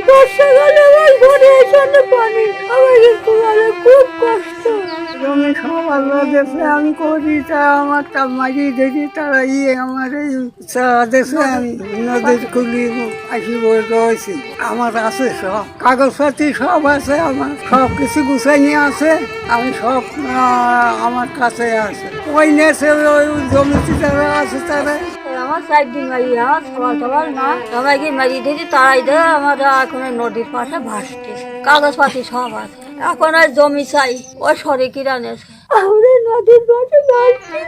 বর্ষাকালে আমার ঘরে এসে পানি আমাকে খুব কষ্ট। জমি সব আল্লাহ দেশে আমি করি, তা আমার মাঝি দেখি তারা আমার এই দেশে আমি নদীর খুলি আসি রয়েছি। আমার আছে সব কাগজপাতি সব আছে, আমার সব কিছু গুছাই নিয়ে আছে, আমি সব আমার কাছে আছে। ওই নেছে ওই জমিতে যারা আছে তারা আমার সাইড দিন মারি, আমার সবার না সবাইকে মারি দিয়েছি, তারাই দেয় আমার এখন নদীর পাশে ভাসতে কাগজপাতি সব আছে। এখন আর জমি চাই ও সরে কিরা নেছে আমরা নদীর পাশে ভাসছি।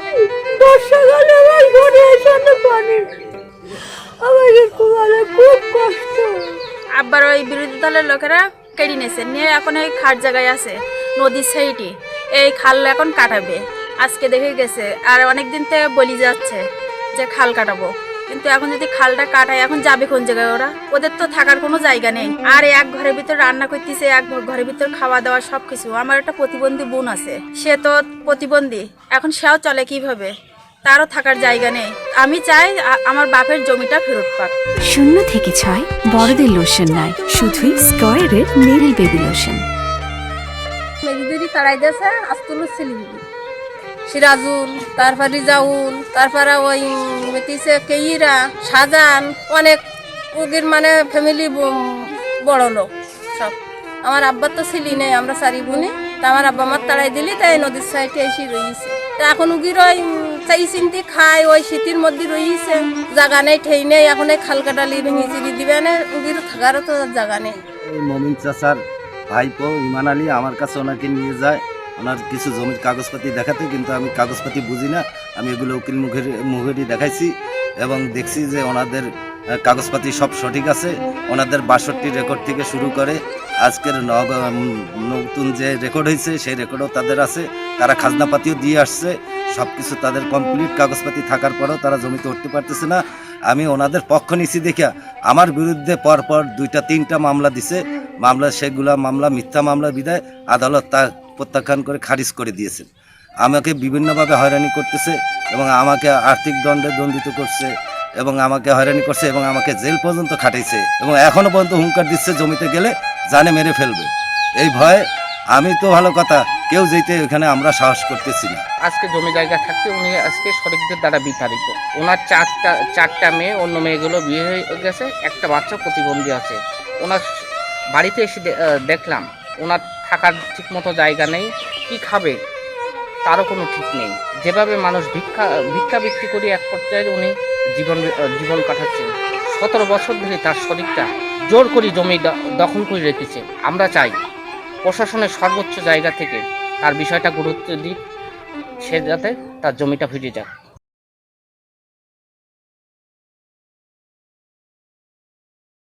বর্ষাকালে আমার ঘরে এসে পানি আমাকে খুব কষ্ট। আবার ওই বিরোধী দলের লোকেরা কেড়ে নিয়েছে নিয়ে এখন এই খাট জায়গায় আছে নদীর সাইডে, এই খাল এখন কাটাবে। আজকে দেখে গেছে আর অনেকদিন থেকে বলি যাচ্ছে যে খাল কাটাবো, কিন্তু এখন যদি খালটা কাটায় এখন যাবে কোন জায়গায়? ওদের তো থাকার কোনো জায়গা নেই। আর এক ঘরের ভিতর রান্না করতেছে, এক ঘরের ভিতর খাওয়া দাওয়া সবকিছু। আমার একটা প্রতিবন্ধী বোন আছে, সে তো প্রতিবন্ধী, এখন সেও চলে কিভাবে? তারও থাকার জায়গা নেই। আমি চাই আমার বাপের জমিটা ফেরত পাক। 0 থেকে 6 বড়দের লোশন নয়, শুধুই স্কয়ারের মেরিল বেবি লোশন। মেজদিদি তারাই দিয়েছে আস্তুল সিলিগুড়ি, সিরাজুল, তারপর রিজাউল, তারপরে ওই মেতিছে কেইরা, শাহজাহান, অনেক ওদের মানে ফ্যামিলি বড় লোক সব। আমার আব্বার তো ছিলি নেই, আমরা চারি বোনে, তা আমার আব্বা আমার তাড়াই দিলি, তাই নদীর সাইডে এসে রয়েছে। তা এখন উগির ওই চাই চিন্তি খায়, ওই শীতের মধ্যে রয়েছে, জায়গা নেই ঠেই নেই। এখন এই খাল কাটালি ভেঙে চিড়ি দিবে না, উগির থাকারও তো জায়গা নেই। মমিন চাচার ভাইপো ইমান আলী আমার কাছে ওনাকে নিয়ে যায় ওনার কিছু জমির কাগজপাতি দেখাতে, কিন্তু আমি কাগজপাতি বুঝি না। আমি এগুলো উকিল মুখেরই দেখাইছি এবং দেখছি যে ওনাদের কাগজপাতি সব সঠিক আছে। ওনাদের 62 রেকর্ড থেকে শুরু করে আজকের নতুন যে রেকর্ড হয়েছে সেই রেকর্ডও তাদের আছে। তারা খাজনাপাতিও দিয়ে আসছে, সব কিছু তাদের কমপ্লিট কাগজপাতি থাকার পরেও তারা জমিতে উঠতে পারতেছে না। আমি ওনাদের পক্ষ নিছি দেখা আমার বিরুদ্ধে পরপর 2-3টা মামলা দিছে। সেগুলা মামলা মিথ্যা মামলা বিদায় আদালত তা প্রত্যাখ্যান করে খারিজ করে দিয়েছেন। আমাকে বিভিন্নভাবে হয়রানি করতেছে এবং আমাকে আর্থিক দণ্ডে দণ্ডিত করছে এবং আমাকে হয়রানি করছে এবং আমাকে জেল পর্যন্ত খাটাইছে এবং এখনও পর্যন্ত হুঙ্কার দিচ্ছে জমিতে গেলে জানে মেরে ফেলবে। এই ভয়ে আমি তো ভালো কথা কেউ যেতে এখানে আমরা সাহস করতেছি না। আজকে জমি জায়গা থাকতে উনি আজকে শরিকদের দ্বারা বিতাড়িত। ওনার চারটা মেয়ে, অন্য মেয়েগুলো বিয়ে হয়ে গেছে, একটা বাচ্চা প্রতিবন্ধী আছে। ওনার বাড়িতে এসে দেখলাম ওনার থাকার ঠিকমতো জায়গা নেই, কি খাবে তারও কোনো ঠিক নেই। যেভাবে মানুষ ভিক্ষা বিক্রি করে এক পর্যায়ে উনি জীবন কাটাচ্ছেন। 17 বছর ধরে তার শরীরটা জোর করে জমি দখল করে রেখেছে। আমরা চাই প্রশাসনের সর্বোচ্চ জায়গা থেকে তার বিষয়টা গুরুত্ব দিক, সে যাতে তার জমিটা ফিরে যায়।